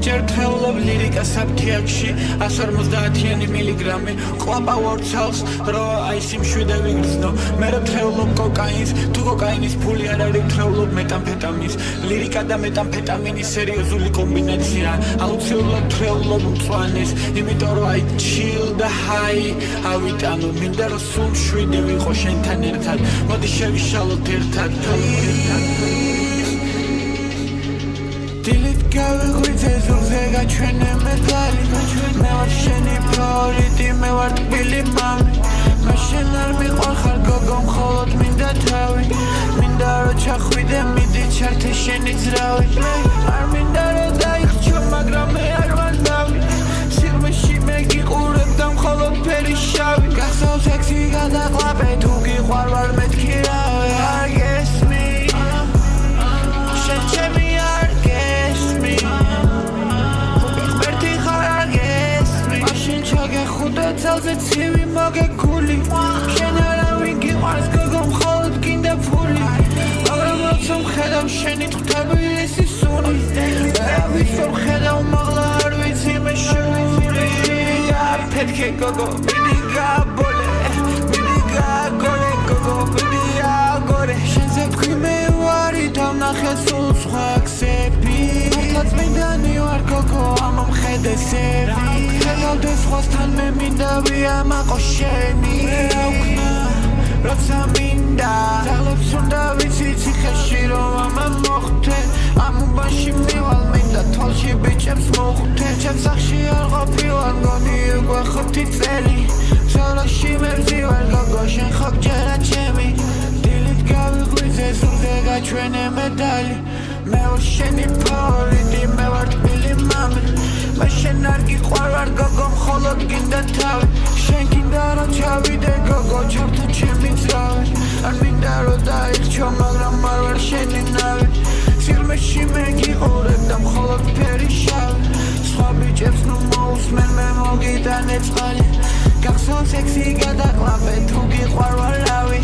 ჯერთხეულობ ლირიკა საფთიაქში 150 მილიგრამი ყვაპა ვორცალს რო აი სიმშვიდე ვიგრძნო მე რო თრეულობ კოკაინს თუ კოკაინის ფული არ არის თრეულობ მეტამფეტამინს ლირიკა და მეტამფეტამინის სერიოზული კომბინაცია აუცილებლად თრეულობ მწვანეს იმიტომ რომ აი chill და high ავიტანო მინდა რომ სულ მშვიდე ვიყო შენთან ერთად მოდი შევიშალოთ ერთად დილით გავიღვიძე ზურგზე გაჩვენე მედალი მე ვარ შენი ფავორიტი მე ვარ ტკბილი მამი მე შენ არ მიყვარხარ გოგო მხოლოდ მინდა თავი მინდა რომ ჩახვიდე მიდი ჩართე შენი ძრავი არ მინდა რომ დაიხრჩო მაგრამ მე არ ვარ ნავი სიღრმეში მე გიყურებ და მხოლოდ ფერი შავი გახსოვს ექსი გადაყლაპე თუ გიყვარ ვარ მეთქი რავი არ გესმი შენ ჩემი არ გესმი ღმერთი ხარ არ გესმი მაშინ ჩაგეხუტე ძალზე ცივი მოგეგული შენ არავინ გიყვარს გოგო მხოლოდ გინდა ფული მაგრამ როცა მხედავ შენი თხთები ისი სუნი ვისო მხედავ მაღლა არ ვიცი მე შეული აფეთქე გოგო მიდი გაბოლე მიდი გაგორე გოგო მიდი აგორე შენზე ვქვი მე ვარი დამნახე სულ სხვა ქსები მართლაც მინდანი ვარ გოგო ამომხედე სები ხედავდე სხვასთან მე მინდა ვიამაყო შენი როცა მინდა ძალებს უნდა ვიცი ციხეში რომ ამა მოხდე ამ უბანში მივალ მინდა თვალში ბიჭებს მოხდე ჩემ სახში არ ყოფილ მგონი უკვე 5 წელი სოლოში მე ვზივარ გოგო შენ ხარ ჯერა ჩემი დილით გავიღვიძე ზურგზე გაჩვენე მედალი მე ვარ შენი ფავორიტი მე ვარ ტკბილი მამი მე შენ არ გიყვარ ვარ გოგო მხოლოდ გინდა თავი შენ გინდა რომ ჩავიდე გოგო ჩავთო ჩემი ძრავი არ მინდა რომ დაიხრჩო მაგრამ არ ვარ შენი ნავი სიღრმეში მე გიყურებ და მხოლოდ ფერი შავი სხვა ბიჭებს ნუ მოусმენ მე მოგიტანე წყალი გახსოვს ექსი გადაყლაპე თუ გიყვარ ვარ რავი